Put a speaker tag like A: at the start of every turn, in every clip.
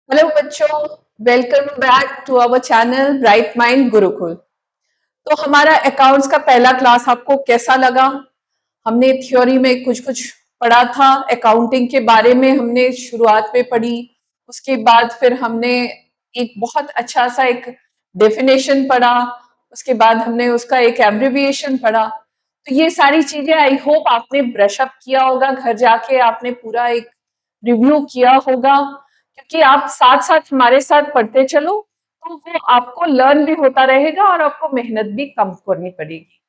A: Hello बच्चों, welcome back to our channel bright mind Gurukul. तो हमारा अकाउंट्स का पहला क्लास आपको कैसा लगा? हमने थ्योरी में कुछ कुछ पढ़ा था, अकाउंटिंग के बारे में हमने शुरुआत में पढ़ी। उसके बाद फिर हमने एक बहुत अच्छा सा एक डेफिनेशन पढ़ा। उसके बाद हमने उसका एक एब्रिविएशन पढ़ा। तो ये सारी चीजें आई होप आपने ब्रश अप किया होगा, घर जाके आपने पूरा एक रिव्यू किया होगा, क्योंकि आप साथ साथ हमारे साथ पढ़ते चलो तो वो आपको लर्न भी होता रहेगा और आपको मेहनत भी कम करनी पड़ेगी।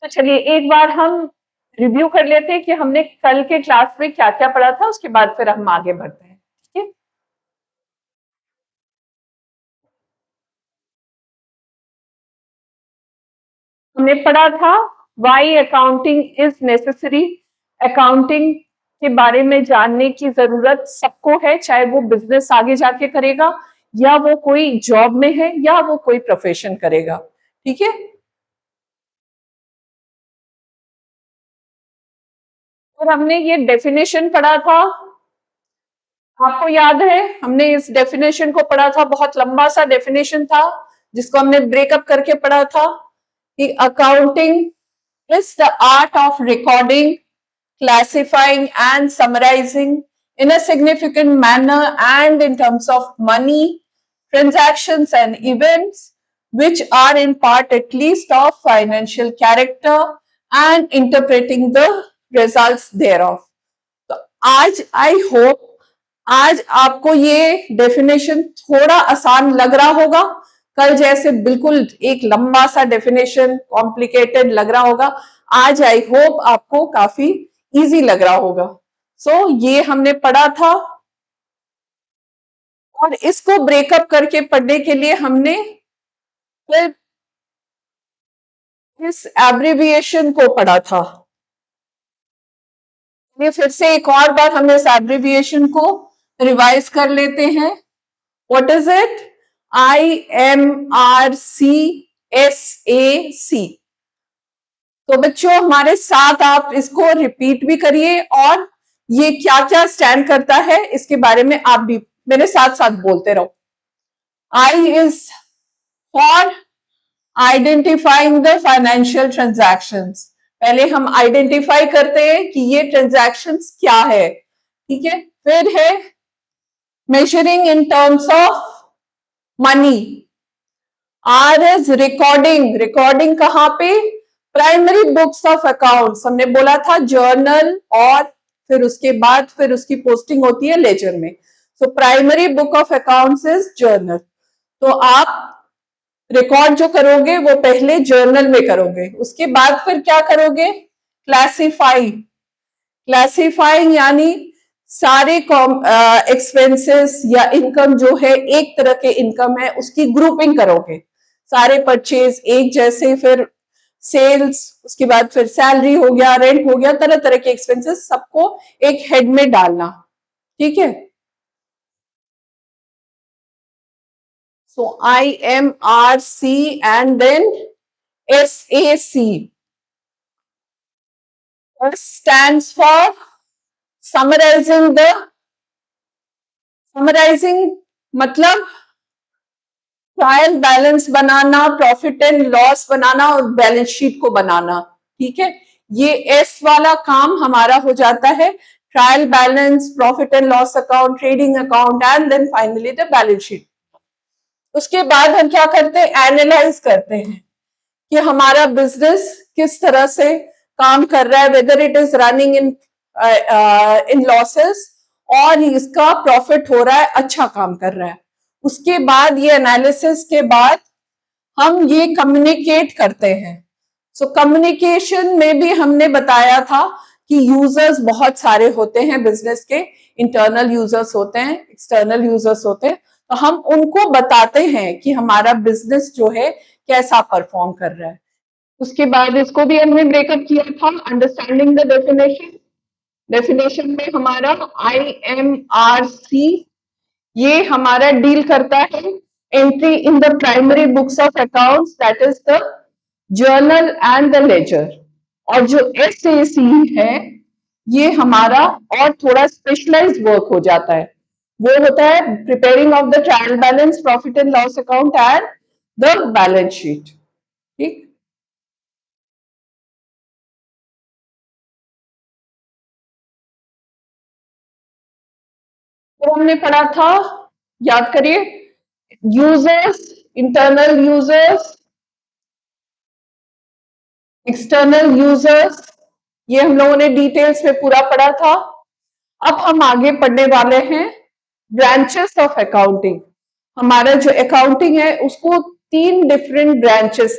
A: तो चलिए एक बार हम रिव्यू कर लेते हैं कि हमने कल के क्लास में क्या क्या पढ़ा था, उसके बाद फिर हम आगे बढ़ते हैं। ठीक है, हमने पढ़ा था why accounting is necessary. Accounting के बारे में जानने की जरूरत सबको है, चाहे वो बिजनेस आगे जाके करेगा या वो कोई जॉब में है या वो कोई प्रोफेशन करेगा। ठीक है, और हमने ये डेफिनेशन पढ़ा था। आपको याद है हमने इस डेफिनेशन को पढ़ा था, बहुत लंबा सा डेफिनेशन था जिसको हमने ब्रेकअप करके पढ़ा था कि accounting is the art of recording, classifying, and summarizing in a significant manner and in terms of money, transactions, and events, which are in part at least of financial character and interpreting the results thereof. तो आज I hope आज आपको ये definition थोड़ा आसान लग रहा होगा। कल जैसे बिल्कुल एक लंबा सा डेफिनेशन कॉम्प्लिकेटेड लग रहा होगा, आज आई होप आपको काफी इजी लग रहा होगा। सो ये हमने पढ़ा था और इसको ब्रेकअप करके पढ़ने के लिए हमने फिर इस एब्रिविएशन को पढ़ा था। ये फिर से एक और बार हमने इस एब्रिविएशन को रिवाइज कर लेते हैं। What is it? IMRCSAC। तो बच्चों हमारे साथ आप इसको रिपीट भी करिए और ये क्या क्या स्टैंड करता है इसके बारे में आप भी मेरे साथ साथ बोलते रहो। I is for identifying the financial transactions। पहले हम आइडेंटिफाई करते हैं कि ये ट्रांजैक्शंस क्या है। ठीक है, फिर है measuring in terms of money. Or is recording. Recording कहाँ पे? Primary books of accounts. हमने बोला था जर्नल और फिर उसके बाद फिर उसकी पोस्टिंग होती है लेजर में। So primary book of accounts is journal. तो आप रिकॉर्ड जो करोगे वो पहले जर्नल में करोगे, उसके बाद फिर क्या करोगे? क्लासिफाई। क्लासिफाइंग यानी सारे एक्सपेंसेस या इनकम जो है एक तरह के इनकम है उसकी ग्रुपिंग करोगे। सारे परचेज एक जैसे, फिर सेल्स, उसके बाद फिर सैलरी हो गया, रेंट हो गया, तरह तरह के एक्सपेंसेस सबको एक हेड में डालना। ठीक है, so IMRC and then SAC stands for summarising मतलब ट्रायल बैलेंस बनाना, प्रॉफिट एंड लॉस बनाना और बैलेंस शीट को बनाना। ठीक है, ये एस वाला काम हमारा हो जाता है trial balance, profit and loss account, trading account and then finally the balance sheet. उसके बाद हम क्या करते हैं? एनालाइज करते हैं कि हमारा बिजनेस किस तरह से काम कर रहा है, whether it is running in in losses और इसका प्रॉफिट हो रहा है, अच्छा काम कर रहा है। उसके बाद ये एनालिसिस के बाद हम ये कम्युनिकेट करते हैं। सो कम्युनिकेशन में भी हमने बताया था कि यूजर्स बहुत सारे होते हैं बिजनेस के। इंटरनल यूजर्स होते हैं, एक्सटर्नल यूजर्स होते हैं। तो हम उनको बताते हैं कि हमारा बिजनेस जो है कैसा परफॉर्म कर रहा है। उसके बाद इसको भी हमने ब्रेकअप किया था, अंडरस्टैंडिंग द डेफिनेशन। डेफिनेशन में हमारा IMRC ये हमारा डील करता है entry in the primary books of accounts, that is the journal and the ledger. और जो SAC है ये हमारा और थोड़ा स्पेशलाइज्ड वर्क हो जाता है। वो होता है preparing of the trial balance, profit and loss account and the balance sheet. ठीक, तो हमने पढ़ा था, याद करिए, users, internal users, external users, ये हम लोगों ने डिटेल्स में पूरा पढ़ा था। अब हम आगे पढ़ने वाले हैं ब्रांचेस ऑफ अकाउंटिंग। हमारा जो अकाउंटिंग है उसको तीन डिफरेंट ब्रांचेस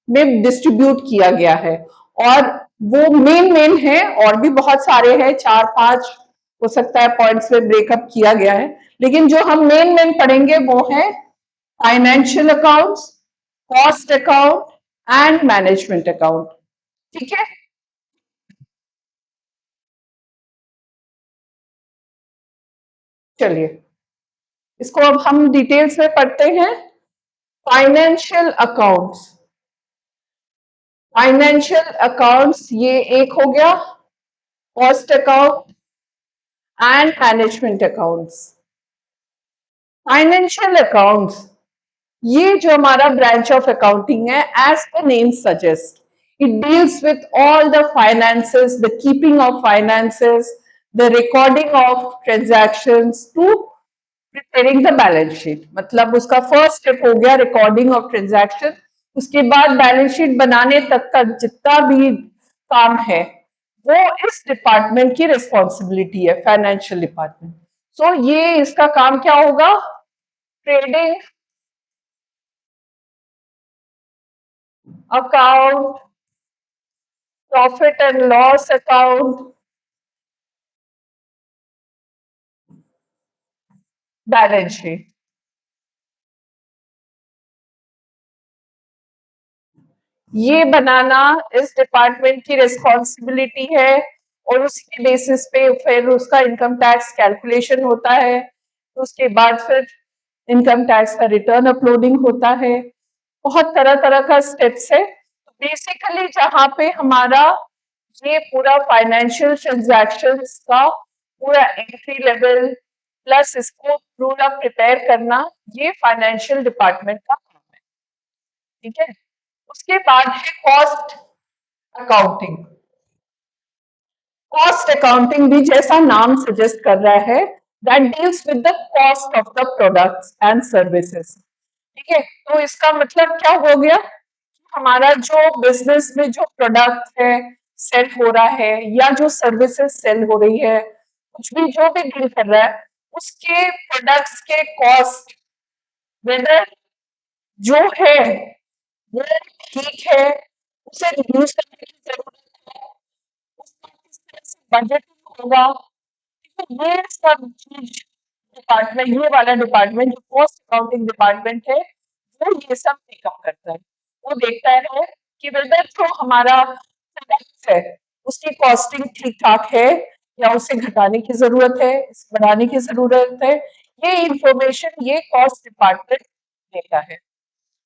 A: में डिस्ट्रीब्यूट किया गया है, और वो मेन मेन है, और भी बहुत सारे हैं, चार पांच हो सकता है पॉइंट्स में ब्रेकअप किया गया है, लेकिन जो हम मेन मेन पढ़ेंगे वो है financial accounts, cost account and management account. ठीक है, चलिए इसको अब हम डिटेल्स में पढ़ते हैं। फाइनेंशियल अकाउंट्स, फाइनेंशियल अकाउंट्स ये एक हो गया, cost account and management accounts. Financial accounts ये जो हमारा ब्रांच ऑफ अकाउंटिंग है, as the name suggest, it deals with all the finances, the keeping of finances, the recording of transactions to preparing the balance sheet. मतलब उसका first step हो गया recording of transaction, उसके बाद balance sheet बनाने तक का जितना भी काम है वो इस डिपार्टमेंट की रिस्पॉन्सिबिलिटी है, फाइनेंशियल डिपार्टमेंट। सो ये इसका काम क्या होगा, trading account, profit and loss account, balance sheet, ये बनाना इस डिपार्टमेंट की रिस्पॉन्सिबिलिटी है, और उसके बेसिस पे फिर उसका इनकम टैक्स कैलकुलेशन होता है, तो उसके बाद फिर इनकम टैक्स का रिटर्न अपलोडिंग होता है, बहुत तरह तरह का स्टेप्स है। तो बेसिकली जहाँ पे हमारा ये पूरा फाइनेंशियल ट्रांजैक्शंस का पूरा एंट्री लेवल प्लस इसको पूरा प्रिपेयर करना, ये फाइनेंशियल डिपार्टमेंट का काम है। ठीक है, उसके बाद है कॉस्ट अकाउंटिंग। कॉस्ट अकाउंटिंग भी जैसा नाम सजेस्ट कर रहा है, that deals with the cost of the products and services. ठीक है, तो इसका मतलब क्या हो गया, हमारा जो बिजनेस में जो प्रोडक्ट है सेल हो रहा है, या जो सर्विसेज सेल हो रही है, कुछ भी जो भी डील कर रहा है, उसके प्रोडक्ट्स के कॉस्ट, वेदर जो है वो ठीक है, उसे रिड्यूस करने की जरूरत है, उसका किस तरह से बजटिंग होगा। तो ये सब चीज डिपार्टमेंट, ये वाला डिपार्टमेंट जो कॉस्ट अकाउंटिंग डिपार्टमेंट है, वो ये सब पिकअप करता है। वो देखता है कि वेदर जो हमारा प्रोडक्ट है उसकी कॉस्टिंग ठीक ठाक है, या उसे घटाने की जरूरत है, इसे बढ़ाने की जरूरत है, ये इंफॉर्मेशन ये कॉस्ट डिपार्टमेंट देता है।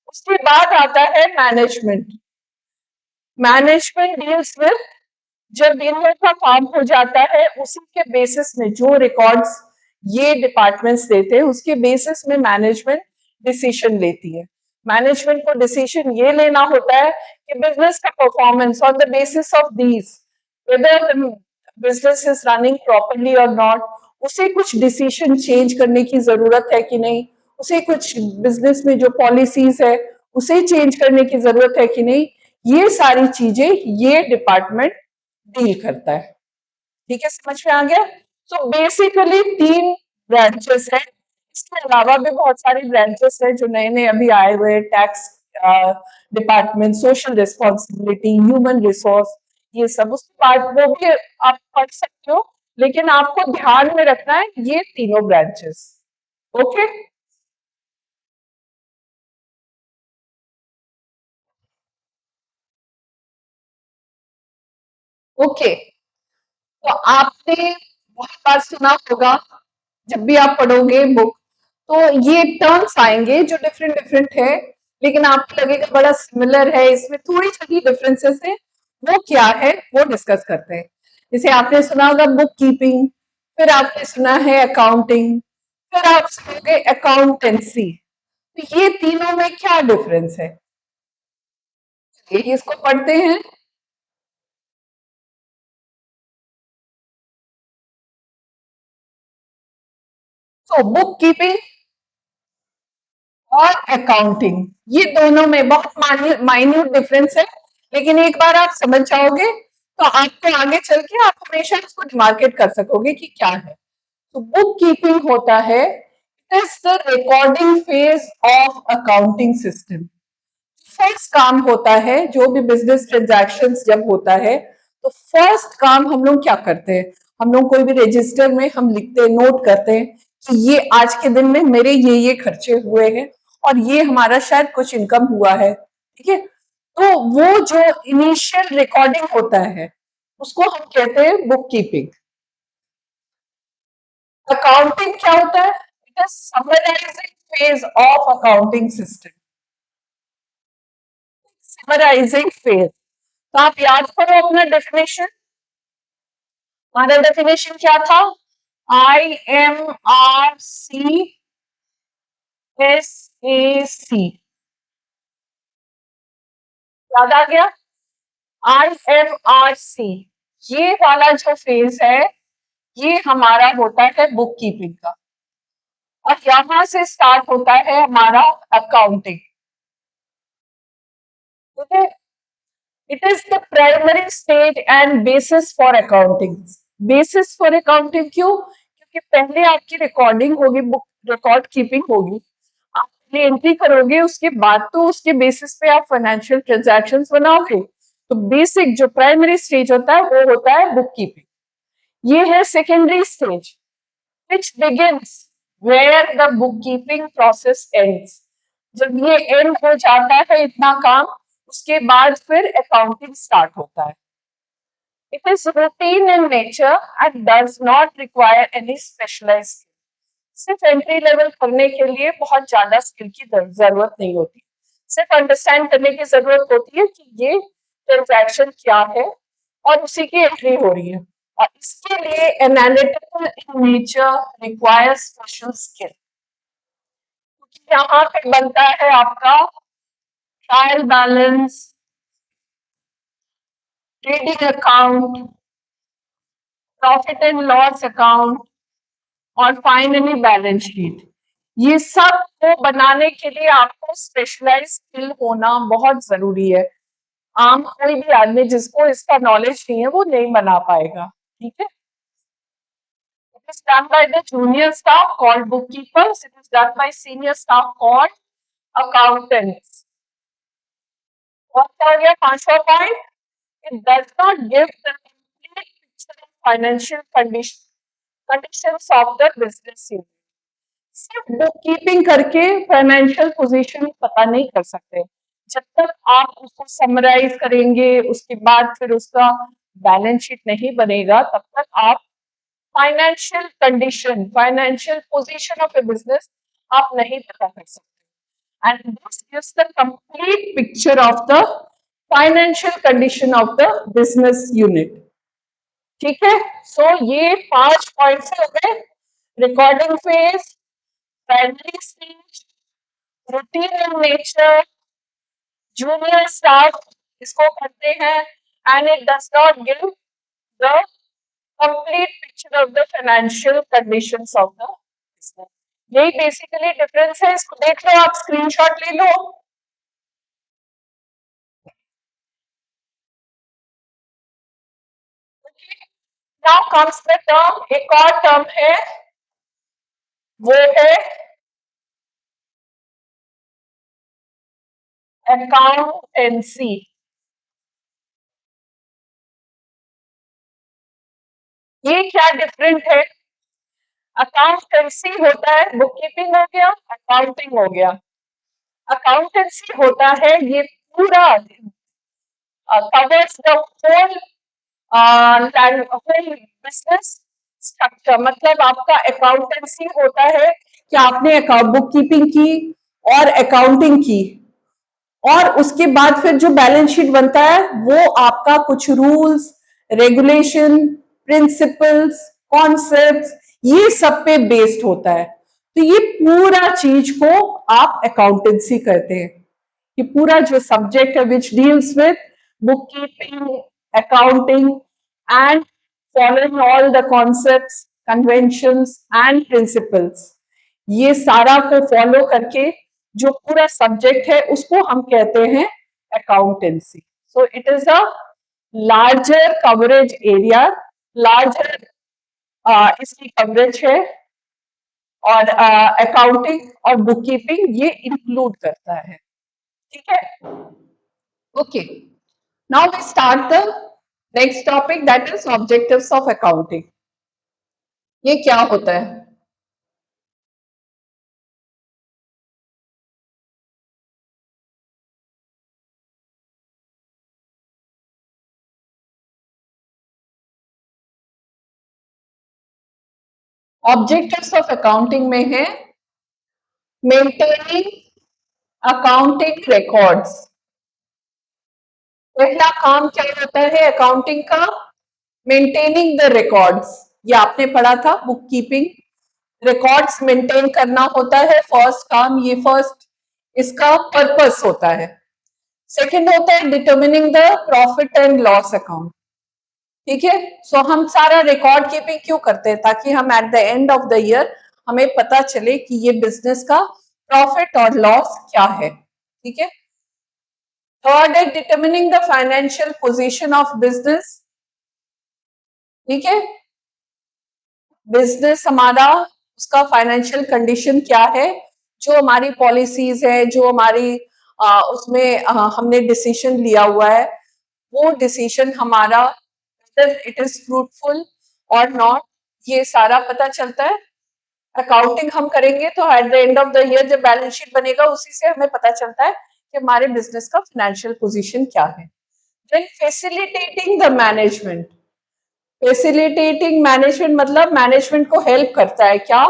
A: उसके बाद आता है मैनेजमेंट। मैनेजमेंट डील्स विद, जब इन लोग का काम हो जाता है उसी के बेसिस में जो रिकॉर्ड्स ये डिपार्टमेंट्स देते हैं उसके बेसिस में मैनेजमेंट डिसीजन लेती है। मैनेजमेंट को डिसीजन ये लेना होता है कि बिजनेस का performance on the basis of these, whether business is running properly और नॉट, उसे कुछ डिसीजन चेंज करने की जरूरत है कि नहीं, उसे कुछ बिजनेस में जो पॉलिसीज है उसे चेंज करने की जरूरत है कि नहीं, ये सारी चीजें ये डिपार्टमेंट डील करता है। ठीक है, समझ में आ गया। सो बेसिकली तीन ब्रांचेस है, इसके अलावा भी बहुत सारी ब्रांचेस है जो नए नए अभी आए हुए हैं, tax department, social responsibility, human resource, ये सब उसके बाद वो भी आप पढ़ सकते हो, लेकिन आपको ध्यान में रखना है ये तीनों ब्रांचेस। ओके, ओके, तो आपने बहुत बार सुना होगा, जब भी आप पढ़ोगे बुक तो ये टर्म्स आएंगे जो डिफरेंट डिफरेंट है, लेकिन आपको लगेगा बड़ा सिमिलर है, इसमें थोड़ी छोटी डिफरेंसेस है। वो क्या है वो डिस्कस करते हैं। जैसे आपने सुना होगा बुक कीपिंग, फिर आपने सुना है अकाउंटिंग, फिर आप समझोगे अकाउंटेंसी। तो ये तीनों में क्या डिफरेंस है, ये इसको पढ़ते हैं। तो बुक कीपिंग और अकाउंटिंग, ये दोनों में बहुत माइन्यूट डिफरेंस है, लेकिन एक बार आप समझ जाओगे तो आपको आगे चल के आप हमेशा इसको डिमार्केट कर सकोगे कि क्या है। तो बुक कीपिंग होता है, it is the recording phase of accounting system. First काम होता है जो भी बिजनेस ट्रांजैक्शन जब होता है, तो फर्स्ट काम हम लोग क्या करते हैं, हम लोग कोई भी रजिस्टर में हम लिखते हैं, नोट करते हैं कि ये आज के दिन में मेरे ये खर्चे हुए हैं और ये हमारा शायद कुछ इनकम हुआ है, ठीक है। तो वो जो इनिशियल रिकॉर्डिंग होता है उसको हम कहते हैं बुक कीपिंग। अकाउंटिंग क्या होता है, it is summarising phase of accounting system. Summarising phase, तो आप याद करो अपना डेफिनेशन। हमारा डेफिनेशन क्या था, IMRCSAC, याद आ गया। IMRC, ये वाला जो फेज है ये हमारा होता है बुक कीपिंग का, और यहां से स्टार्ट होता है हमारा अकाउंटिंग, ठीक है। It is the primary stage and bases for accounting. Basis for accounting क्यों, क्योंकि पहले आपकी रिकॉर्डिंग होगी, बुक रिकॉर्ड कीपिंग होगी, आप पहले एंट्री करोगे, उसके बाद तो उसके बेसिस पे आप फाइनेंशियल ट्रांजैक्शंस बनाओगे। तो बेसिक जो प्राइमरी स्टेज होता है वो होता है बुक कीपिंग। ये है secondary stage which begins where the bookkeeping process ends। जब ये एंड हो जाता है इतना काम, उसके बाद फिर अकाउंटिंग स्टार्ट होता है। It is routine in nature and does not require any specialized, सिर्फ एंट्री लेवल करने के लिए बहुत ज्यादा स्किल की जरूरत नहीं होती, सिर्फ अंडरस्टैंड करने की जरूरत होती है कि ये ट्रांजैक्शन क्या है और उसी की एंट्री हो रही है, और इसके लिए analytical in nature requires special skill. यहाँ पे बनता है आपका trial balance, trading account, profit and loss account और फाइनली बैलेंस शीट। ये सब को बनाने के लिए आपको स्पेशलाइज स्किल होना बहुत जरूरी है। आम कोई भी आदमी जिसको इसका नॉलेज नहीं है वो नहीं बना पाएगा, ठीक है। It is done by the junior staff called bookkeepers. It is done by senior staff called accountants. और क्या हो गया पांचवा point, it does not give the complete picture of financial conditions of the business unit। सिर्फ book keeping करके financial position पता नहीं कर सकते, जब तक आप उसको समराइज करेंगे उसके बाद फिर उसका बैलेंस शीट नहीं बनेगा तब तक आप financial condition, financial position of A business आप नहीं पता कर सकते। And this gives the complete picture of the financial condition of the business unit, ठीक है। सो ये 5 पॉइंट्स हो गए, recording phase, primary stage, routine in nature, junior staff इसको करते हैं, and it does not give the complete picture of the financial conditions of the business। यही basically difference है, इसको देख लो, आप स्क्रीनशॉट ले लो। नाउ कम्स द टर्म, एक और टर्म है वो है अकाउंटेंसी। ये क्या डिफरेंट है, अकाउंटेंसी होता है बुक कीपिंग हो गया, अकाउंटिंग हो गया। अकाउंटेंसी होता है ये पूरा covers the whole business structure. मतलब आपका अकाउंटेंसी होता है कि आपने बुक कीपिंग की और अकाउंटिंग की, और उसके बाद फिर जो बैलेंस शीट बनता है वो आपका कुछ रूल्स, रेगुलेशन, प्रिंसिपल्स, कॉन्सेप्ट्स, ये सब पे बेस्ड होता है। तो ये पूरा चीज को आप अकाउंटेंसी कहते हैं। ये पूरा जो सब्जेक्ट है which deals with book keeping, accounting and following all the concepts, conventions and principles, ये सारा को फॉलो करके जो पूरा सब्जेक्ट है उसको हम कहते हैं accountancy. So it is a larger coverage area, larger इसकी कवरेज है, और अकाउंटिंग और बुक कीपिंग ये इंक्लूड करता है। ठीक है, okay. Now we start the next topic, that is objectives of accounting. ये क्या होता है? ऑब्जेक्टिव्स ऑफ अकाउंटिंग में है मेंटेनिंग अकाउंटिंग रिकॉर्ड्स। पहला काम क्या होता है अकाउंटिंग का? Maintaining the records. ये आपने पढ़ा था, बुक कीपिंग, रिकॉर्ड्स मेंटेन करना होता है फर्स्ट काम, ये फर्स्ट इसका पर्पस होता है। सेकंड होता है determining the profit and loss account. ठीक है, सो हम सारा रिकॉर्ड कीपिंग क्यों करते हैं? ताकि हम at the end of the year हमें पता चले कि ये बिजनेस का प्रॉफिट और लॉस क्या है। ठीक है, थर्ड है determining the financial position of business. ठीक है, बिजनेस हमारा उसका फाइनेंशियल कंडीशन क्या है, जो हमारी पॉलिसीज है, जो हमारी उसमें हमने डिसीजन लिया हुआ है, वो डिसीजन हमारा इट इज फ्रूटफुल और नॉट, ये सारा पता चलता है। अकाउंटिंग हम करेंगे तो at the end of the year जब बैलेंस शीट बनेगा उसी से हमें पता चलता है कि हमारे बिजनेस का फाइनेंशियल पोजीशन क्या है। Then facilitating the management. Facilitating management मतलब मैनेजमेंट को हेल्प करता है क्या?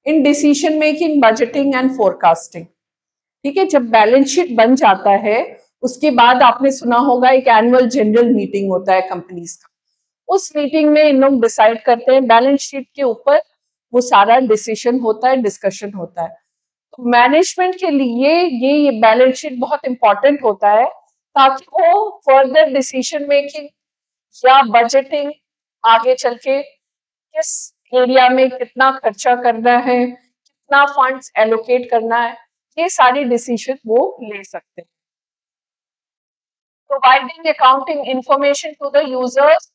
A: In decision making, budgeting and forecasting. ठीक है, जब बैलेंस शीट बन जाता है उसके बाद आपने सुना होगा एक एनुअल जनरल मीटिंग होता है कंपनीज का, उस मीटिंग में इन लोग डिसाइड करते हैं बैलेंस शीट के ऊपर, वो सारा डिसीजन होता है, डिस्कशन होता है। तो मैनेजमेंट के लिए ये बैलेंस शीट बहुत इंपॉर्टेंट होता है ताकि वो फर्दर डिसीजन मेकिंग या बजटिंग, आगे चल के किस एरिया में कितना खर्चा करना है, कितना फंड्स एलोकेट करना है, ये सारी डिसीजन वो ले सकते हैं। Providing accounting information to the users.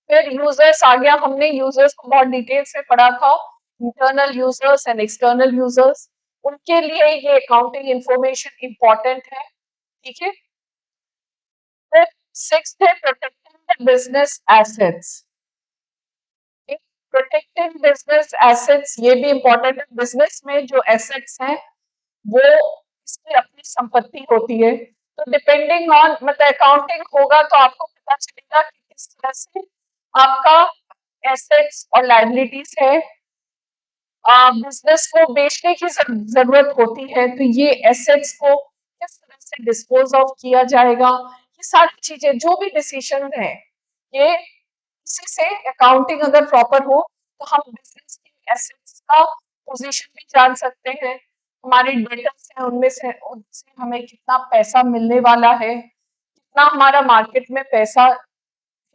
A: फिर यूजर्स आ गया, हमने यूजर्स को बहुत डिटेल से पढ़ा था, internal users and external users, उनके लिए ये अकाउंटिंग इंफॉर्मेशन इंपॉर्टेंट है। ठीक है, फिर सिक्स्थ है protecting the business assets. Protecting business assets ये भी इंपॉर्टेंट है। बिजनेस में जो एसेट्स हैं वो इसकी अपनी संपत्ति होती है, तो डिपेंडिंग ऑन मतलब अकाउंटिंग होगा तो आपको पता चलेगा कि किस तरह से आपका एसेट्स और लायबिलिटीज है, बिजनेस को बेचने की जरूरत होती है तो ये एसेट्स को किस तरह से डिस्पोज ऑफ किया जाएगा, ये सारी चीजें जो भी डिसीजन है ये इसी से अकाउंटिंग अगर प्रॉपर हो तो हम बिजनेस के एसेट्स का पोजीशन भी जान सकते हैं, हमारे डेटर्स हैं उनमें से उनसे हमें कितना पैसा मिलने वाला है, कितना हमारा मार्केट में पैसा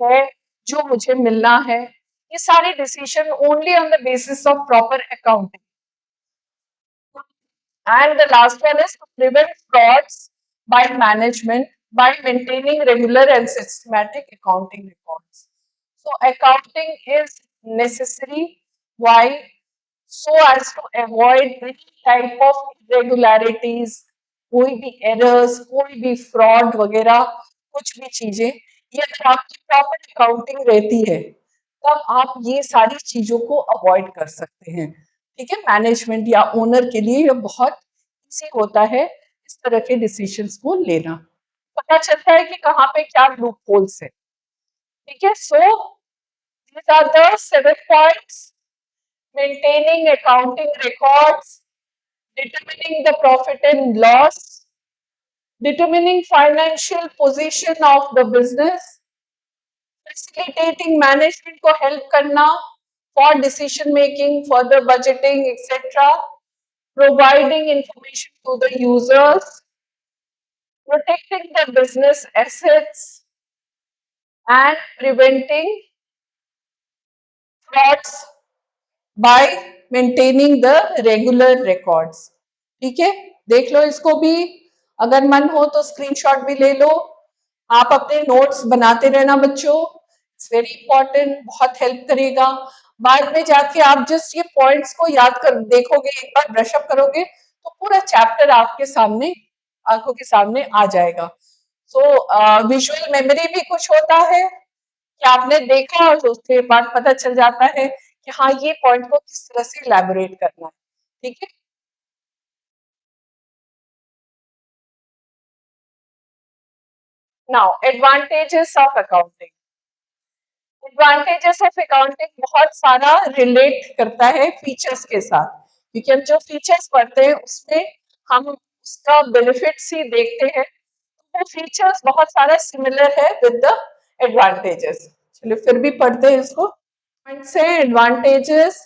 A: है जो मुझे मिलना है, ये सारे decision only on the basis of proper accounting. And the last one is to prevent frauds by management by maintaining regular and systematic accounting records. So accounting is necessary. Why? So as to avoid any type of irregularities, कोई भी errors, कोई भी fraud वगैरह कुछ भी चीजें, ये अगर आपकी प्रॉपर अकाउंटिंग रहती है तब आप ये सारी चीजों को अवॉइड कर सकते हैं। ठीक है, मैनेजमेंट या ओनर के लिए ये बहुत इजी होता है इस तरह के डिसीजंस को लेना, पता चलता है कि कहाँ पे क्या लूप होल्स है। ठीक है, सो these are the 7 points: maintaining accounting records, determining the profit and loss, determining financial position of the business, facilitating management को हेल्प करना for decision making, further budgeting, etc. Providing information to the users, protecting the business assets, and preventing frauds by maintaining the regular records. ठीक है, देख लो इसको भी, अगर मन हो तो स्क्रीनशॉट भी ले लो, आप अपने नोट्स बनाते रहना बच्चों, इट्स वेरी इंपॉर्टेंट, बहुत हेल्प करेगा। बाद में जाके आप जस्ट ये पॉइंट्स को याद कर देखोगे, एक बार ब्रशअप करोगे तो पूरा चैप्टर आपके सामने, आंखों के सामने आ जाएगा। सो विजुअल मेमोरी भी कुछ होता है कि आपने देखा और उसके बाद पता चल जाता है कि हाँ ये पॉइंट को किस तरह से इलैबोरेट करना है। ठीक है, now advantages of accounting. Advantages of accounting बहुत सारा रिलेट करता है फीचर्स के साथ, क्योंकि हम जो फीचर्स पढ़ते हैं उसमें हम उसका बेनिफिट्स ही देखते हैं, वो फीचर्स बहुत सारा सिमिलर है विद द एडवांटेजेस। चलिए फिर भी पढ़ते हैं इसको। पॉइंट्स है advantages.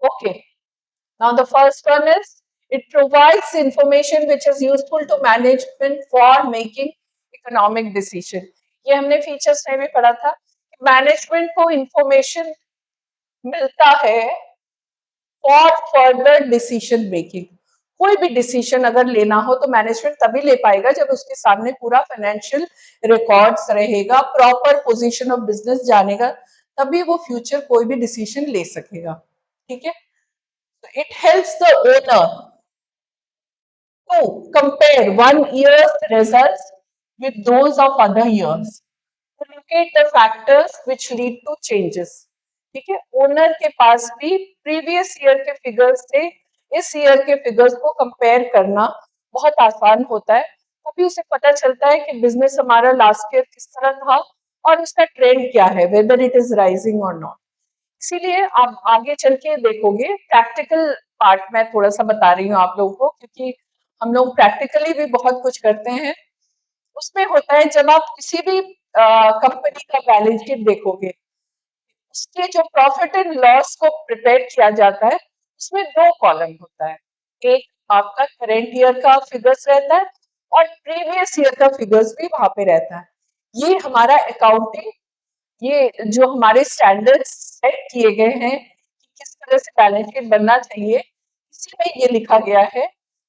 A: Okay, now the first one is it provides information which is useful to management for making economic decision। ये हमने फीचर्स में भी पढ़ा था, मैनेजमेंट को इंफॉर्मेशन मिलता है फॉर फर्दर डिसीजन मेकिंग। कोई भी डिसीजन अगर लेना हो तो मैनेजमेंट तभी ले पाएगा जब उसके सामने पूरा फाइनेंशियल रिकॉर्ड्स रहेगा, प्रॉपर पोजीशन ऑफ बिजनेस जानेगा, तभी वो फ्यूचर कोई भी डिसीजन ले सकेगा। ठीक है, it helps the owner to compare one year's results with those of other years, to locate the factors which lead to changes। ठीक है, ओनर के पास भी प्रीवियस ईयर के फिगर्स से इस ईयर के फिगर्स को कंपेयर करना बहुत आसान होता है, तभी उसे पता चलता है कि बिजनेस हमारा लास्ट ईयर किस तरह था और उसका ट्रेंड क्या है, वेदर इट इज राइजिंग और नॉट। इसीलिए आप आगे चल के देखोगे, प्रैक्टिकल पार्ट मैं थोड़ा सा बता रही हूँ आप लोगों को, क्योंकि हम लोग प्रैक्टिकली भी बहुत कुछ करते हैं। उसमें होता है जब आप किसी भी कंपनी का बैलेंस शीट देखोगे, उसके जो प्रॉफिट एंड लॉस को प्रिपेयर किया जाता है उसमें दो कॉलम होता है, एक आपका करेंट ईयर का फिगर्स रहता है और प्रीवियस ईयर का फिगर्स भी वहां पे रहता है। ये हमारा अकाउंटिंग, ये जो हमारे स्टैंडर्ड्स सेट किए गए हैं कि किस तरह से बैलेंस शीट बनना चाहिए, इसी में ये लिखा गया है।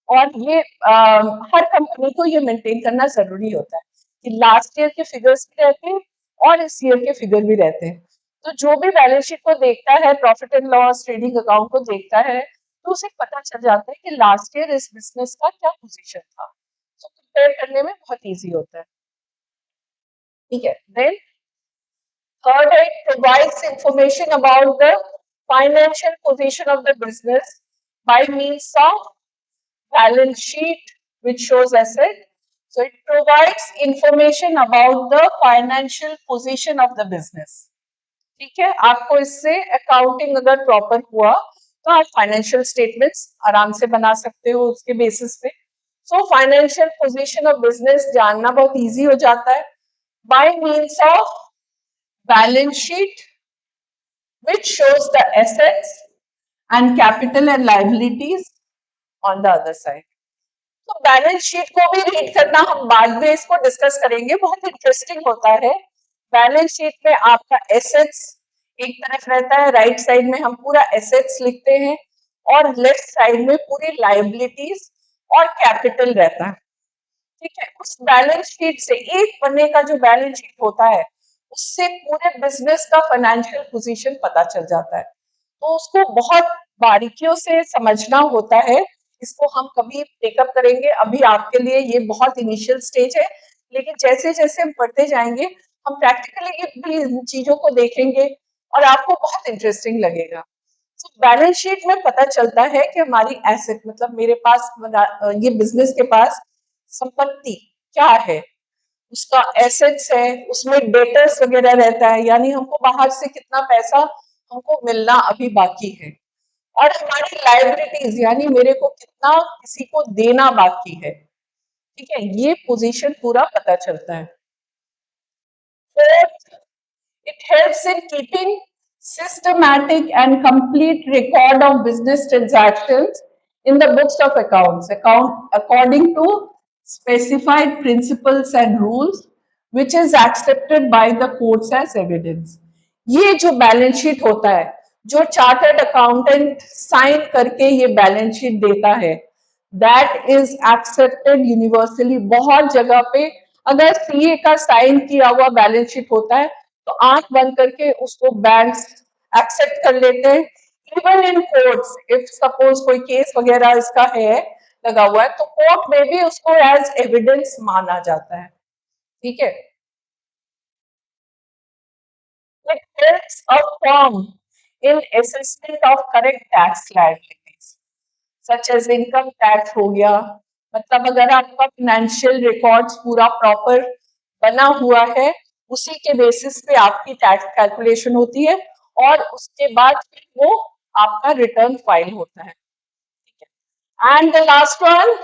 A: और ये हर कंपनी को ये मेंटेन करना जरूरी होता है कि लास्ट ईयर के फिगर्स भी रहते हैं और इस ईयर के फिगर भी रहते हैं। तो जो भी बैलेंस शीट को देखता है, profit and loss trading account को देखता है, तो उसे पता चल जाता है कि लास्ट ईयर इस बिजनेस का क्या पोजीशन था, तो कंपेयर करने में बहुत इजी होता है। ठीक है, then third, it provides information about the financial position of the business by means of balance sheet, which shows asset. So it provides information about the financial position of the business. ठीक है, आपको इससे accounting अगर proper हुआ तो आप financial statements आराम से बना सकते हो उसके बेसिस पे। So financial position of business जानना बहुत इजी हो जाता है by means of balance sheet which shows the assets and capital and liabilities on the other side। तो बैलेंस शीट को भी रीड करना हम बाद में इसको डिस्कस करेंगे, बहुत इंटरेस्टिंग होता है। बैलेंस शीट में आपका एसेट्स एक तरफ रहता है, राइट साइड में हम पूरा एसेट्स लिखते हैं और लेफ्ट साइड में पूरी लाइबिलिटीज और कैपिटल रहता है। ठीक है, उस बैलेंस शीट से एक पन्ने का जो बैलेंस शीट होता है उससे पूरे बिजनेस का फाइनेंशियल पोजीशन पता चल जाता है, तो उसको बहुत बारीकियों से समझना होता है। इसको हम कभी टेकअप करेंगे, अभी आपके लिए ये बहुत इनिशियल स्टेज है, लेकिन जैसे जैसे हम पढ़ते जाएंगे हम प्रैक्टिकली भी इन चीजों को देखेंगे और आपको बहुत इंटरेस्टिंग लगेगा। तो बैलेंस शीट में पता चलता है कि हमारी एसेट मतलब मेरे पास ये बिजनेस के पास संपत्ति क्या है, उसका एसेट्स है, उसमें डेटर्स वगैरह रहता है, यानी हमको बाहर से कितना पैसा हमको मिलना अभी बाकी है, और हमारी लाइबिलिटीज यानी मेरे को कितना किसी को देना बाकी है। ठीक है, ये पोजीशन पूरा पता चलता है। Fourth, it helps in keeping systematic and complete record of business transactions in the books of accounts, according to specified principles and rules, which is accepted by the courts as evidence. ये जो balance sheet होता है, जो chartered accountant sign करके ये balance sheet देता है, that is accepted universally. बहुत जगह पे अगर सीए का साइन किया हुआ बैलेंस शीट होता है तो आंख बंद करके उसको बैंक्स एक्सेप्ट कर लेते हैं। Even in courts, if suppose कोई केस वगैरह इसका है लगा हुआ है तो कोर्ट में भी उसको एज एविडेंस माना जाता है। ठीक है, it helps a firm in assessment of correct tax liabilities such as income tax हो गया। मतलब अगर आपका फाइनेंशियल रिकॉर्ड्स पूरा प्रॉपर बना हुआ है, उसी के बेसिस पे आपकी टैक्स कैलकुलेशन होती है और उसके बाद फिर वो आपका रिटर्न फाइल होता है। ठीक है, and the last one,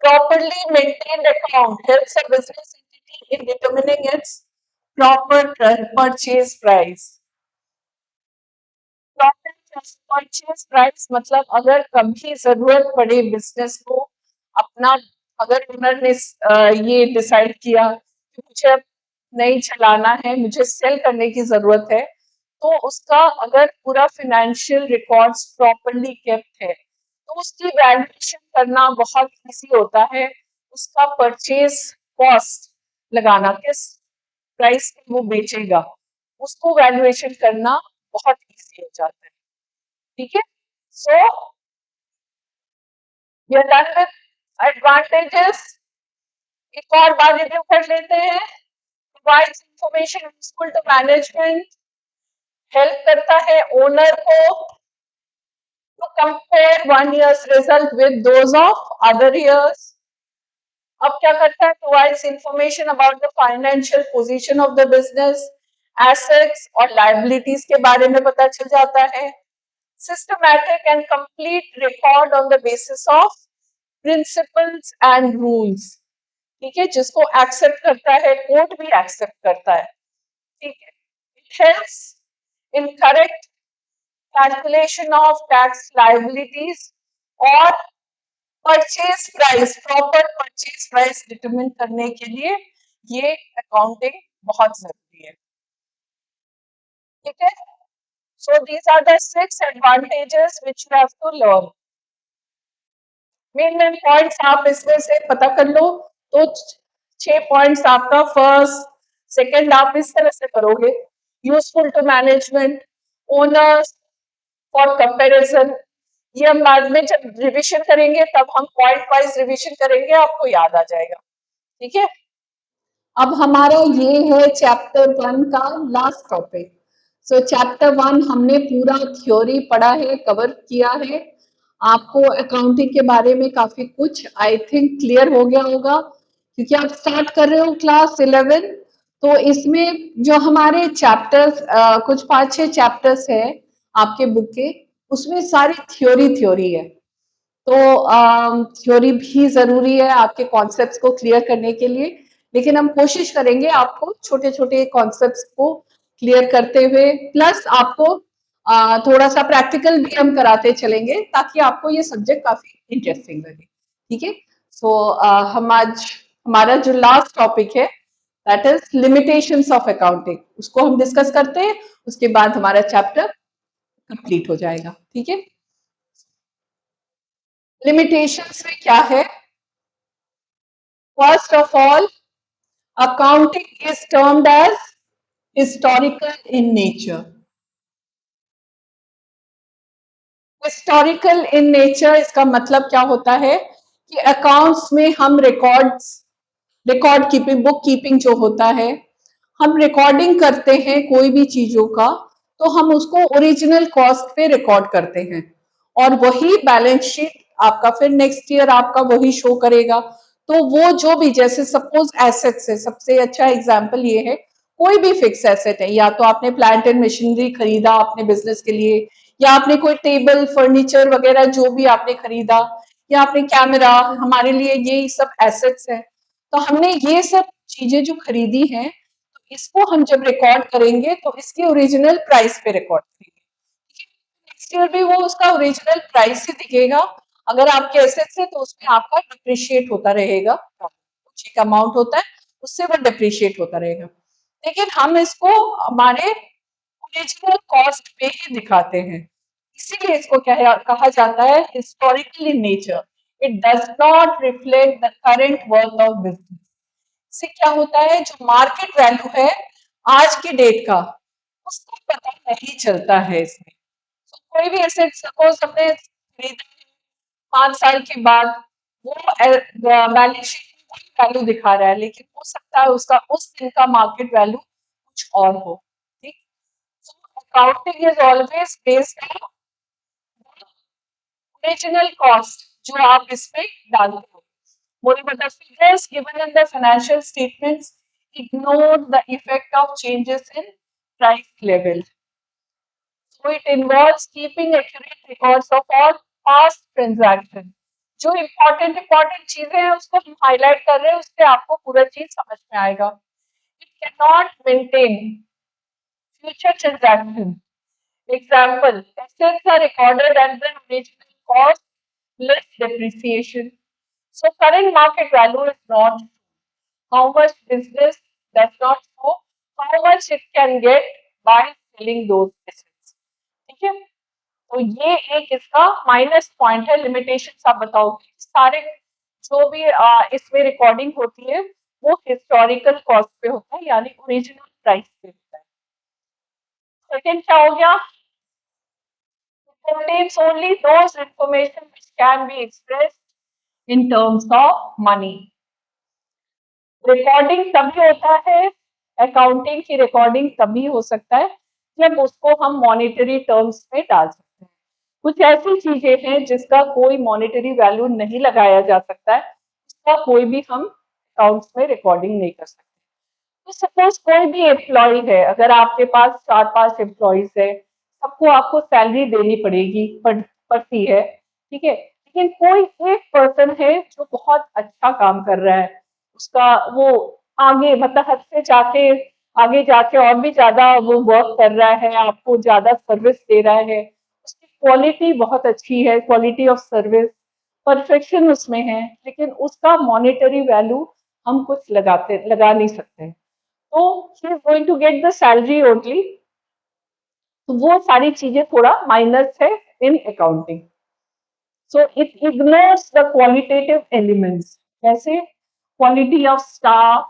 A: properly maintained account helps a business entity in determining its proper purchase price। Purchase price मतलब अगर कभी जरूरत पड़े बिजनेस को अपना, अगर ओनर ने ये डिसाइड किया कि मुझे अब नहीं चलाना है, मुझे सेल करने की जरूरत है, तो उसका अगर पूरा फाइनेंशियल रिकॉर्ड्स प्रॉपरली केप्ट है तो उसकी वैल्यूएशन करना बहुत इजी होता है। उसका परचेज कॉस्ट लगाना, किस प्राइस पे वो बेचेगा, उसको वैल्यूएशन करना बहुत इजी हो जाता है। ठीक है, so we are done with advantages. एक और बार रिव्यू कर लेते हैं। Provides information useful to management, help करता है ओनर को to compare one years result with those of other years. अब क्या करता है, provides information about the financial position of the business, assets और लायबिलिटीज के बारे में पता चल जाता है। Systematic and complete record on the basis of principles and rules. ठीक है, जिसको एक्सेप्ट करता है कोर्ट भी एक्सेप्ट करता है। ठीक है, it helps in correct calculation of tax liabilities और purchase price, proper purchase price determine करने के लिए ये अकाउंटिंग बहुत जरूरी है। ठीक है, so these are the 6 advantages which you have to learn. Main main points आप इसमें से पता कर लो तो 6 पॉइंट्स आपका फर्स्ट सेकंड आप इस तरह से करोगे, useful to management, owners for comparison. ये हम बाद में जब रिवीजन करेंगे तब हम पॉइंट वाइज रिवीजन करेंगे, आपको याद आ जाएगा। ठीक है, अब हमारा ये है चैप्टर 1 का लास्ट टॉपिक। सो चैप्टर 1 हमने पूरा थ्योरी पढ़ा है, कवर किया है। आपको अकाउंटिंग के बारे में काफी कुछ आई थिंक क्लियर हो गया होगा, क्योंकि आप स्टार्ट कर रहे हो क्लास 11। तो इसमें जो हमारे चैप्टर्स कुछ 5-6 चैप्टर्स है आपके बुक के, उसमें सारी थ्योरी थ्योरी है। तो थ्योरी भी जरूरी है आपके कॉन्सेप्ट्स को क्लियर करने के लिए, लेकिन हम कोशिश करेंगे आपको छोटे छोटे कॉन्सेप्ट्स को क्लियर करते हुए, प्लस आपको थोड़ा सा प्रैक्टिकल भी हम कराते चलेंगे ताकि आपको ये सब्जेक्ट काफी इंटरेस्टिंग लगे। ठीक है, सो हम आज हमारा जो लास्ट टॉपिक है that is limitations of accounting, उसको हम डिस्कस करते हैं। उसके बाद हमारा चैप्टर कंप्लीट हो जाएगा। ठीक है, लिमिटेशंस में क्या है? First of all, accounting is termed as historical in nature। Historical in nature इसका मतलब क्या होता है कि अकाउंट्स में हम रिकॉर्ड कीपिंग, बुक कीपिंग जो होता है, हम रिकॉर्डिंग करते हैं कोई भी चीजों का, तो हम उसको ओरिजिनल कॉस्ट पे रिकॉर्ड करते हैं और वही बैलेंस शीट आपका फिर नेक्स्ट ईयर आपका वही शो करेगा। तो वो जो भी, जैसे सपोज एसेट्स है, सबसे अच्छा एग्जांपल ये है, कोई भी फिक्स एसेट है, या तो आपने प्लांट एंड मशीनरी खरीदा अपने बिजनेस के लिए, या आपने कोई टेबल फर्नीचर वगैरह जो भी आपने खरीदा, या अपने कैमरा, हमारे लिए ये सब एसेट्स है। तो हमने ये सब चीजें जो खरीदी हैं, तो इसको हम जब रिकॉर्ड करेंगे तो इसकी ओरिजिनल प्राइस पे रिकॉर्ड करेंगे। नेक्स्ट ईयर भी वो उसका ओरिजिनल प्राइस ही दिखेगा। अगर आपके एसेट्स है तो उसमें आपका डिप्रिशिएट होता रहेगा, कुछ एक अमाउंट होता है उससे वो डिप्रिशिएट होता रहेगा। लेकिन हम इसको हमारे ओरिजिनल कॉस्ट पे ही दिखाते हैं, इसीलिए इसको क्या कहा जाता है, historical in nature. It does not reflect the current worth of business. इससे क्या होता है, जो मार्केट वैल्यू है आज के डेट का, उसको पता नहीं चलता है इसमें। तो कोई भी एसेट सपोज हमने खरीदा 5 साल के बाद, वो बैलेंस शीट में वही वैल्यू दिखा रहा है, लेकिन हो सकता है उसका उस दिन का मार्केट वैल्यू कुछ और हो। ठीक, so accounting is always based on original cost जो आप इसमें डालते हो। Moreover, the figures given in the financial statements ignore the effect of changes in price level. So it involves keeping accurate records of all past transactions. जो important चीजें हैं उसको हम हाईलाइट कर रहे हैं, उससे आपको पूरा चीज समझ में आएगा। It cannot maintain future transactions. Example, assets are recorded at the original cost less depreciation. So current market value is not how much business does not show how much it can get by selling those assets. ठीक है, तो ये एक इसका minus point है। Limitation आप बताओगे, सारे जो भी इसमें रिकॉर्डिंग होती है वो हिस्टोरिकल कॉस्ट पे होता है, यानी ओरिजिनल प्राइस पे होता है। सेकेंड क्या हो गया, contains only those information which can be expressed in terms of money. Recording तभी होता है, अकाउंटिंग की रिकॉर्डिंग तभी हो सकता है जब उसको हम मॉनेटरी टर्म्स में डाल सकते हैं। कुछ ऐसी चीजें हैं जिसका कोई मॉनेटरी वैल्यू नहीं लगाया जा सकता है, उसका कोई भी हम अकाउंट्स में रिकॉर्डिंग नहीं कर सकते। तो सपोज कोई भी एम्प्लॉय है, अगर आपके पास 4-5 एम्प्लॉयज है, सबको आपको सैलरी देनी पड़ती है, ठीक है, लेकिन कोई एक पर्सन है जो बहुत अच्छा काम कर रहा है, उसका वो आगे मतलब हद से जाके आगे जाके और भी ज्यादा वो वर्क कर रहा है, आपको ज्यादा सर्विस दे रहा है, उसकी क्वालिटी बहुत अच्छी है, क्वालिटी ऑफ सर्विस परफेक्शन उसमें है, लेकिन उसका मॉनेटरी वैल्यू हम कुछ लगा नहीं सकते। तो she is going to get the salary only. तो वो सारी चीजें थोड़ा माइनस है in accounting. So it ignores the qualitative elements, जैसे क्वालिटी ऑफ स्टाफ,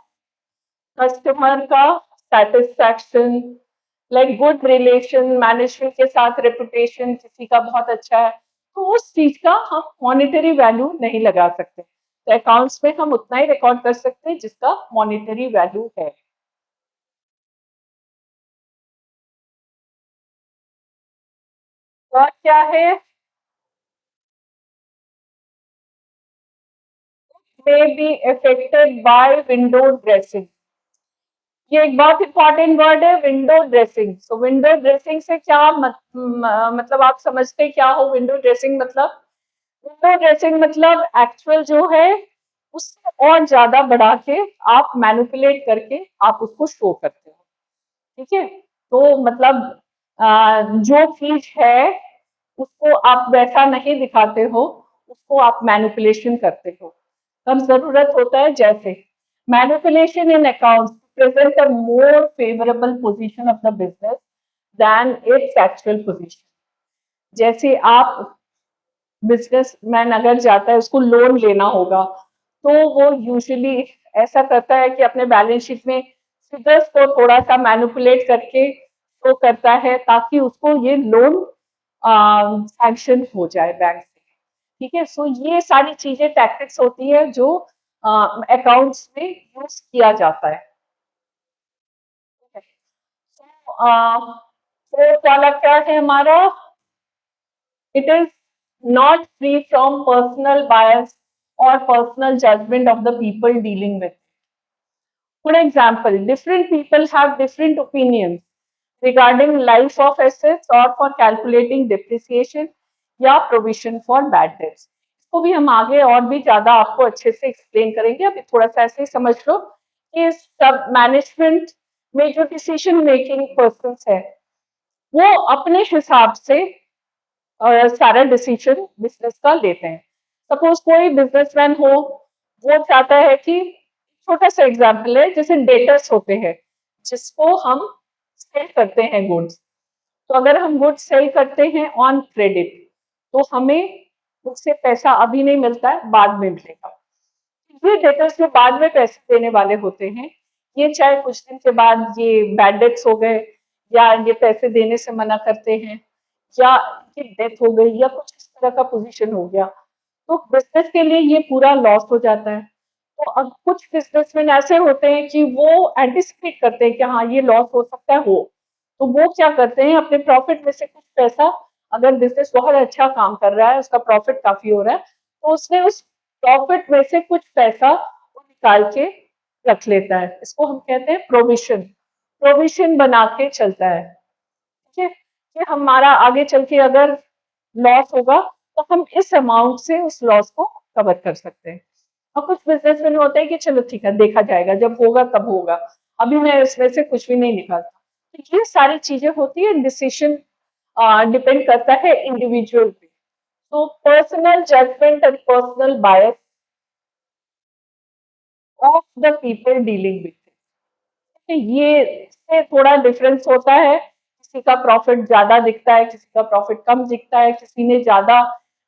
A: कस्टमर का satisfaction, like good relation, management के साथ रेपुटेशन किसी का बहुत अच्छा है, तो उस चीज का हम मॉनेटरी वैल्यू नहीं लगा सकते। तो अकाउंट्स में हम उतना ही रिकॉर्ड कर सकते हैं जिसका मॉनेटरी वैल्यू है। और क्या है, may be affected by window dressing। ये एक बहुत इंपॉर्टेंट वर्ड है, विंडो ड्रेसिंग। सो विंडो ड्रेसिंग से क्या मतलब आप समझते क्या हो विंडो ड्रेसिंग मतलब? विंडो ड्रेसिंग मतलब एक्चुअल जो है उससे और ज्यादा बढ़ा के आप मैनिपुलेट करके आप उसको शो करते हो। ठीक है, तो मतलब जो चीज है उसको आप वैसा नहीं दिखाते हो, उसको आप मैनिपुलेशन करते हो। कब जरूरत होता है, जैसे manipulation in accounts present a more favourable position of the business than its actual position. जैसे आप बिजनेसमैन अगर जाता है, उसको लोन लेना होगा, तो वो यूजुअली ऐसा करता है कि अपने बैलेंस शीट में फिगर्स को थोड़ा सा मैनिपुलेट करके शो करता है ताकि उसको ये लोन सैंक्शन हो जाए बैंक से। ठीक है, सो ये सारी चीजें टैक्टिक्स होती है जो अकाउंट्स में यूज किया जाता है। फोर्थ वाला क्या है हमारा, it is not free from personal bias or personal judgment of the people dealing with it. For example, different people have different opinions regarding life of assets or for calculating depreciation या provision for bad debts. इसको भी हम आगे और भी ज्यादा आपको अच्छे से एक्सप्लेन करेंगे। अभी थोड़ा सा ऐसे ही समझ लो कि सब मैनेजमेंट में जो डिसीजन मेकिंग पर्सन है वो अपने हिसाब से सारा डिसीजन बिजनेस का लेते हैं। सपोज कोई बिजनेसमैन हो, वो चाहता है कि छोटा सा एग्जांपल है, जैसे डेटर्स होते हैं जिसको हम सेल करते हैं गुड्स। तो अगर हम गुड्स सेल करते हैं ऑन क्रेडिट तो हमें उससे पैसा अभी नहीं मिलता है, बाद में मिलेगा। ये डेटर्स जो बाद में पैसे देने वाले होते हैं, ये चाहे कुछ दिन के बाद ये बैड डेट्स हो गए या ये पैसे देने से मना करते हैं या ये डेथ हो गई या कुछ इस तरह का पोजीशन हो गया, तो बिजनेस के लिए ये पूरा लॉस हो जाता है। तो अब कुछ बिजनेसमैन ऐसे होते हैं कि वो एंटिसिपेट करते हैं कि हाँ ये लॉस हो सकता है हो, तो वो क्या करते हैं अपने प्रॉफिट में से कुछ पैसा, अगर बिजनेस बहुत अच्छा काम कर रहा है, उसका प्रॉफिट काफी हो रहा है, तो उसने उस प्रॉफिट में से कुछ पैसा वो निकाल के रख लेता है। इसको हम कहते हैं प्रोविजन। प्रोविजन बना के चलता है, ठीक है, कि हमारा आगे चल के अगर लॉस होगा तो हम इस अमाउंट से उस लॉस को कवर कर सकते हैं। और कुछ बिजनेसमैन होते हैं कि चलो ठीक है देखा जाएगा, जब होगा तब होगा, अभी मैं इसमें से कुछ भी नहीं निकालता। तो ये सारी चीजें होती है, डिसीजन डिपेंड करता है इंडिविजुअल पे। तो personal judgement and personal bias of the people dealing with, ये इससे थोड़ा डिफरेंस होता है। किसी का प्रॉफिट ज्यादा दिखता है, किसी का प्रॉफिट कम दिखता है, किसी ने ज्यादा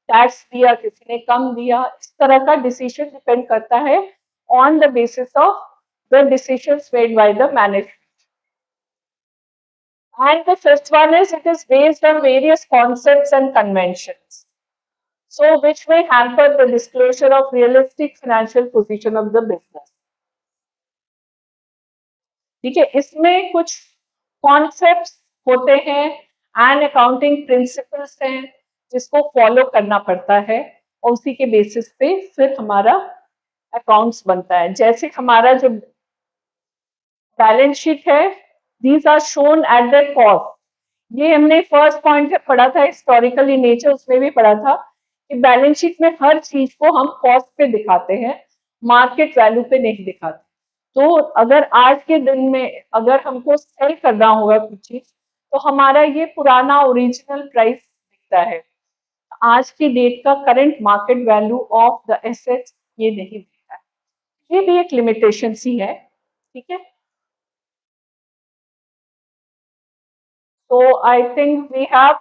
A: टैक्स दिया, किसी ने कम दिया, इस तरह का डिसीजन डिपेंड करता है on the basis of the decisions made by the management. And the fifth one is it is based on various concepts and conventions, so which may hamper the disclosure of realistic financial position of the business. ठीक है, इसमें कुछ concepts होते हैं and accounting principles हैं जिसको follow करना पड़ता है और उसी के बेसिस पे फिर हमारा अकाउंट्स बनता है। जैसे हमारा जो बैलेंस शीट है, these are shown at the cost. ये हमने फर्स्ट पॉइंट पढ़ा था हिस्टोरिकल इन नेचर, उसमें भी पढ़ा था कि बैलेंस शीट में हर चीज को हम कॉस्ट पे दिखाते हैं, मार्केट वैल्यू पे नहीं दिखाते। तो अगर आज के दिन में अगर हमको सेल करना होगा कुछ चीज, तो हमारा ये पुराना ओरिजिनल प्राइस दिखता है, आज की डेट का current market value of the assets ये नहीं दिखता है। ये भी एक लिमिटेशन सी है, ठीक है। So I think we have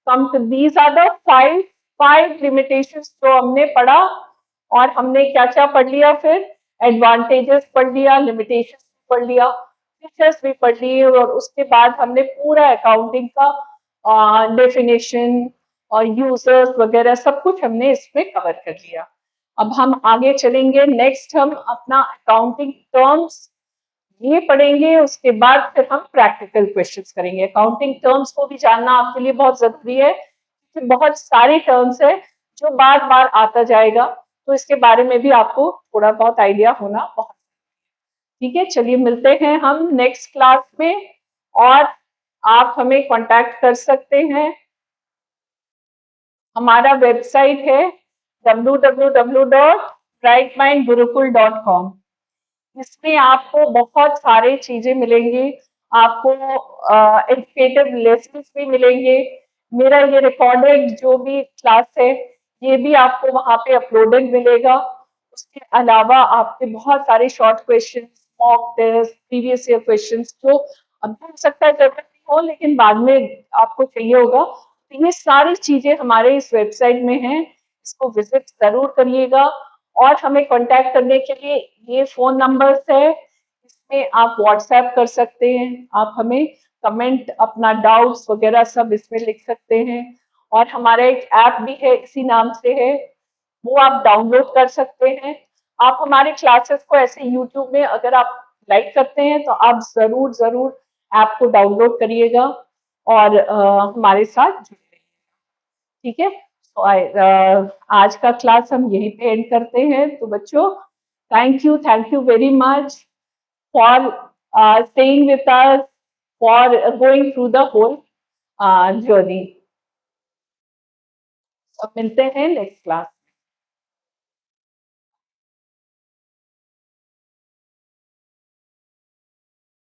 A: come to these are the five limitations जो हमने पढ़ा। और हमने क्या क्या पढ़ लिया, फिर एडवांटेजेस पढ़ लिया, लिमिटेशंस पढ़ लिया, फीचर्स भी पढ़ लिए, और उसके बाद हमने पूरा अकाउंटिंग का डेफिनेशन और यूजर्स वगैरह सब कुछ हमने इसमें कवर कर लिया। अब हम आगे चलेंगे, नेक्स्ट हम अपना अकाउंटिंग टर्म्स ये पढ़ेंगे, उसके बाद फिर हम प्रैक्टिकल क्वेश्चंस करेंगे। अकाउंटिंग टर्म्स को भी जानना आपके लिए बहुत जरूरी है, क्योंकि बहुत सारे टर्म्स है जो बार बार आता जाएगा, तो इसके बारे में भी आपको थोड़ा बहुत आइडिया होना बहुत, ठीक है। चलिए मिलते हैं हम नेक्स्ट क्लास में, और आप हमें कांटेक्ट कर सकते हैं। हमारा वेबसाइट है www.brightmindgurukul.com। इसमें आपको बहुत सारे चीजें मिलेंगी, आपको एजुकेटिव लेसन्स भी मिलेंगे। मेरा ये रिकॉर्डेड जो भी क्लास है ये भी आपको वहां पे अपलोडेड मिलेगा। उसके अलावा आपके बहुत सारे short question, mock test, previous year question जो अभी हो सकता है जरूरत नहीं हो लेकिन बाद में आपको चाहिए होगा, तो ये सारी चीजें हमारे इस वेबसाइट में हैं, इसको विजिट जरूर करिएगा। और हमें कांटेक्ट करने के लिए ये फोन नंबर्स है, इसमें आप व्हाट्सएप कर सकते हैं, आप हमें कमेंट अपना डाउट्स वगैरह सब इसमें लिख सकते हैं। और हमारा एक ऐप भी है इसी नाम से है, वो आप डाउनलोड कर सकते हैं। आप हमारे क्लासेस को ऐसे यूट्यूब में अगर आप लाइक करते हैं तो आप जरूर जरूर ऐप को डाउनलोड करिएगा और हमारे साथ जुड़िए, ठीक है। तो आज का क्लास हम यहीं पे एंड करते हैं। तो बच्चों, thank you very much for staying with us, for going through the whole journey। अब मिलते हैं नेक्स्ट क्लास।